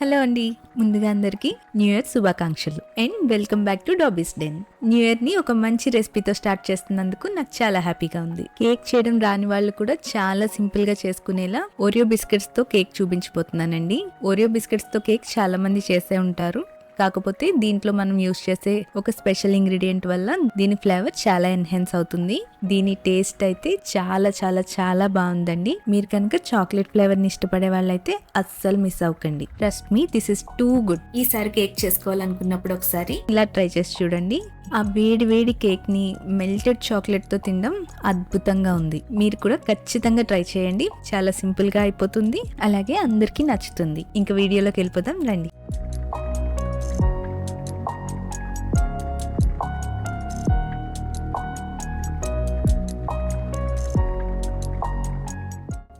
Hello అండి. ముందుగా అందరికీ న్యూ ఇయర్ శుభాకాంక్షలు and welcome back to Dobby's Den. New year ని ఒక మంచి రెసిపీతో స్టార్ట్ చేస్తున్నందుకు నాకు చాలా హ్యాపీగా ఉంది. కేక్ చేయడం రాని వాళ్ళు కూడా చాలా సింపుల్ గా చేసుకునేలా ఓరియో బిస్కెట్స్ తో కేక్ చూపించబోతున్నానండి. ఓరియో బిస్కెట్స్ తో కేక్ చాలా మంది చేసే ఉంటారు. కాకపోతే దీంట్లో మనం యూస్ చేసే ఒక స్పెషల్ ఇంగ్రీడియంట్ వల్ల దీని ఫ్లేవర్ చాలా ఎన్హాన్స్ అవుతుంది. దీని టేస్ట్ అయితే చాలా చాలా చాలా బాగుందండి. మీరు కనుక చాక్లెట్ ఫ్లేవర్ ని ఇష్టపడే వాళ్ళైతే అస్సలు మిస్ అవ్వకండి. Trust me, this is too good. ఈసారి కేక్ చేసుకోవాలనుకున్నప్పుడు ఒకసారి ఇలా ట్రై చేసి చూడండి. ఆ వేడి వేడి కేక్ ని మెల్టెడ్ చాక్లెట్ తో తినడం అద్భుతంగా ఉంది. మీరు కూడా ఖచ్చితంగా ట్రై చేయండి. చాలా సింపుల్ గా అయిపోతుంది, అలాగే అందరికీ నచ్చుతుంది. ఇంకా వీడియోలోకి వెళ్ళిపోదాం రండి.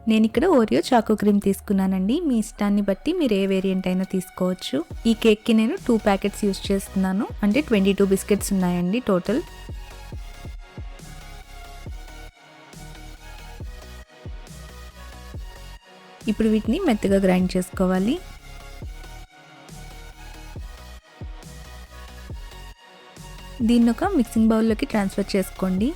నేను ఇక్కడ ఓరియో చాకో క్రీమ్ తీసుకున్నానండి. మీ ఇష్టాన్ని బట్టి మీరు ఏ వేరియంట్ అయినా తీసుకోవచ్చు. ఈ కేక్కి నేను 2 ప్యాకెట్స్ యూస్ చేస్తున్నాను. అంటే 22 బిస్కెట్స్ ఉన్నాయండి టోటల్. ఇప్పుడు వీటిని మెత్తగా గ్రైండ్ చేసుకోవాలి. దీన్ని ఒక మిక్సింగ్ బౌల్లోకి ట్రాన్స్ఫర్ చేసుకోండి.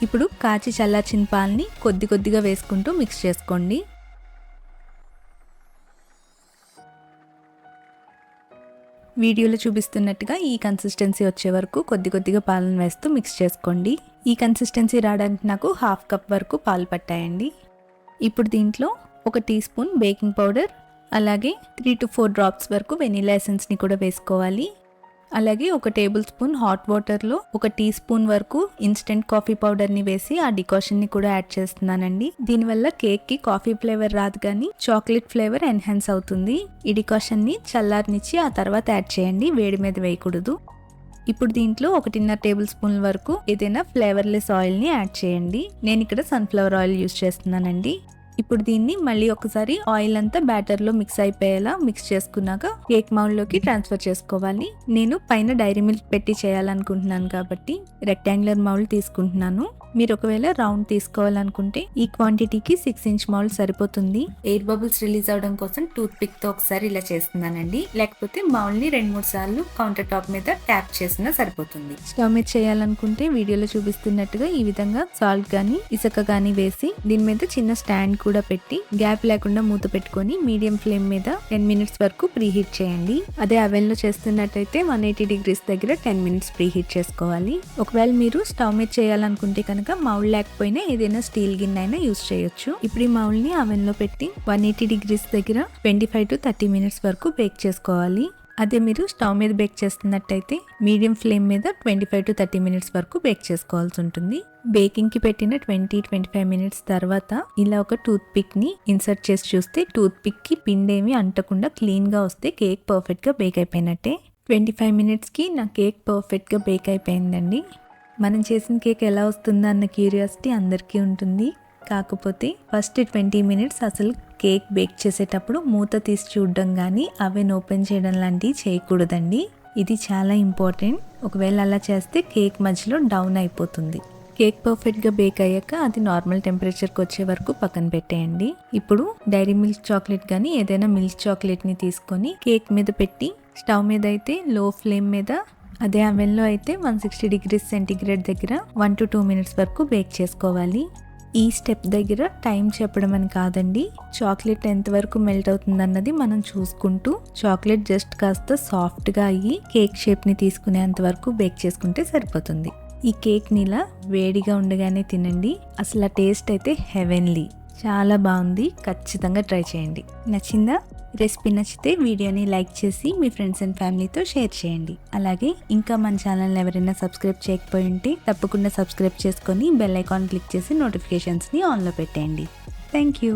ఇప్పుడు కాచి చల్లార్చిన పాలని కొద్ది కొద్దిగా వేసుకుంటూ మిక్స్ చేసుకోండి. వీడియోలో చూపిస్తున్నట్టుగా ఈ కన్సిస్టెన్సీ వచ్చే వరకు కొద్ది కొద్దిగా పాలను వేస్తూ మిక్స్ చేసుకోండి. ఈ కన్సిస్టెన్సీ రావడానికి నాకు 1/2 కప్ వరకు పాలు పట్టాయండి. ఇప్పుడు దీంట్లో 1 టీ స్పూన్ బేకింగ్ పౌడర్, అలాగే 3 to 4 డ్రాప్స్ వరకు వెనిలా ఎసెన్స్ని కూడా వేసుకోవాలి. అలాగే 1 టేబుల్ స్పూన్ హాట్ వాటర్లో 1 టీ స్పూన్ వరకు ఇన్స్టెంట్ కాఫీ పౌడర్ని వేసి ఆ డికాషన్ని కూడా యాడ్ చేస్తున్నానండి. దీనివల్ల కేక్కి కాఫీ ఫ్లేవర్ రాదు కానీ చాక్లెట్ ఫ్లేవర్ ఎన్హాన్స్ అవుతుంది. ఈ డికాషన్ని చల్లారనిచ్చి ఆ తర్వాత యాడ్ చేయండి, వేడి మీద వేయకూడదు. ఇప్పుడు దీంట్లో 1.5 టేబుల్ స్పూన్ల వరకు ఏదైనా ఫ్లేవర్లెస్ ఆయిల్ని యాడ్ చేయండి. నేను ఇక్కడ సన్ఫ్లవర్ ఆయిల్ యూస్ చేస్తున్నానండి. ఇప్పుడు దీన్ని మళ్ళీ ఒకసారి ఆయిల్ అంతా బ్యాటర్లో మిక్స్ అయిపోయేలా మిక్స్ చేసుకున్నాక కేక్ మౌల్డ్లోకి ట్రాన్స్ఫర్ చేసుకోవాలి. నేను పైన డైరీ మిల్క్ పెట్టి చేయాలనుకుంటున్నాను కాబట్టి రెక్టాంగులర్ మౌల్డ్ తీసుకుంటున్నాను. మీరు ఒకవేళ రౌండ్ తీసుకోవాలనుకుంటే ఈ క్వాంటిటీకి 6 ఇంచ్ మౌల్డ్ సరిపోతుంది. ఎయిర్ బబుల్స్ రిలీజ్ అవడం కోసం టూత్ పిక్ తో ఒకసారి ఇలా చేస్తున్నానండి. లేకపోతే మౌల్డ్ ని 2-3 సార్లు కౌంటర్ టాప్ మీద ట్యాప్ చేసినా సరిపోతుంది. స్టవ్ మీద చేయాలనుకుంటే వీడియోలో చూపిస్తున్నట్టుగా ఈ విధంగా సాల్ట్ గానీ ఇసుక గానీ వేసి దీని మీద చిన్న స్టాండ్ కూడా పెట్టి గ్యాప్ లేకుండా మూత పెట్టుకొని మీడియం ఫ్లేమ్ మీద 10 మినిట్స్ వరకు ప్రీహీట్ చేయండి. అదే అవెన్ లో చేస్తున్నట్టయితే 180 degrees దగ్గర 10 మినిట్స్ ప్రీహీట్ చేసుకోవాలి. ఒకవేళ మీరు స్టవ్ మీద చేయాలనుకుంటే కనుక మౌల్డ్ లేకపోయినా ఏదైనా స్టీల్ గిన్నె అయినా యూస్ చేయొచ్చు. ఇప్పుడు ఈ మౌల్డ్ ని అవెన్ లో పెట్టి 180 degrees దగ్గర 25 to 30 మినిట్స్ వరకు బేక్ చేసుకోవాలి. అదే మీరు స్టవ్ మీద బేక్ చేస్తున్నట్టయితే మీడియం ఫ్లేమ్ మీద 25 to 30 మినిట్స్ వరకు బేక్ చేసుకోవాల్సి ఉంటుంది. బేకింగ్ కి పెట్టిన 20-25 మినిట్స్ తర్వాత ఇలా ఒక టూత్ పిక్ ని ఇన్సర్ట్ చేసి చూస్తే టూత్ పిక్ కి పిండేమి అంటకుండా క్లీన్ గా వస్తే కేక్ పర్ఫెక్ట్ గా బేక్ అయిపోయినట్టే. 25 మినిట్స్ కి నా కేక్ పర్ఫెక్ట్ గా బేక్ అయిపోయిందండి. మనం చేసిన కేక్ ఎలా వస్తుందో అన్న క్యూరియాసిటీ అందరికీ ఉంటుంది. కాకపోతే ఫస్ట్ 20 మినిట్స్ అసలు కేక్ బేక్ చేసేటప్పుడు మూత తీసి చూడడం కానీ అవెన్ ఓపెన్ చేయడం లాంటివి చేయకూడదండి. ఇది చాలా ఇంపార్టెంట్. ఒకవేళ అలా చేస్తే కేక్ మధ్యలో డౌన్ అయిపోతుంది. కేక్ పర్ఫెక్ట్గా బేక్ అయ్యాక అది నార్మల్ టెంపరేచర్కి వచ్చే వరకు పక్కన పెట్టేయండి. ఇప్పుడు డైరీ మిల్క్ చాక్లెట్ కానీ ఏదైనా మిల్క్ చాక్లెట్ని తీసుకొని కేక్ మీద పెట్టి స్టవ్ మీద అయితే లో ఫ్లేమ్ మీద, అదే అవెన్లో అయితే 160 degrees సెంటీగ్రేడ్ దగ్గర 1 to 2 మినిట్స్ వరకు బేక్ చేసుకోవాలి. ఈ స్టెప్ దగ్గర టైం చెప్పడం అని కాదండి, చాక్లెట్ ఎంతవరకు మెల్ట్ అవుతుంది అన్నది మనం చూసుకుంటూ చాక్లెట్ జస్ట్ కాస్త సాఫ్ట్గా అయ్యి కేక్ షేప్ని తీసుకునేంత వరకు బేక్ చేసుకుంటే సరిపోతుంది. ఈ కేక్ని ఇలా వేడిగా ఉండగానే తినండి. అసలు ఆ టేస్ట్ అయితే హెవెన్లీ, చాలా బాగుంది. ఖచ్చితంగా ట్రై చేయండి. నచ్చిందా? రెసిపీ నచ్చితే వీడియోని లైక్ చేసి మీ ఫ్రెండ్స్ అండ్ ఫ్యామిలీతో షేర్ చేయండి. అలాగే ఇంకా మన ఛానల్ని ఎవరైనా సబ్స్క్రైబ్ చేయకపోయి ఉంటే తప్పకుండా సబ్స్క్రైబ్ చేసుకొని బెల్ ఐకాన్ క్లిక్ చేసి నోటిఫికేషన్స్ని ఆన్లో పెట్టేయండి. Thank you.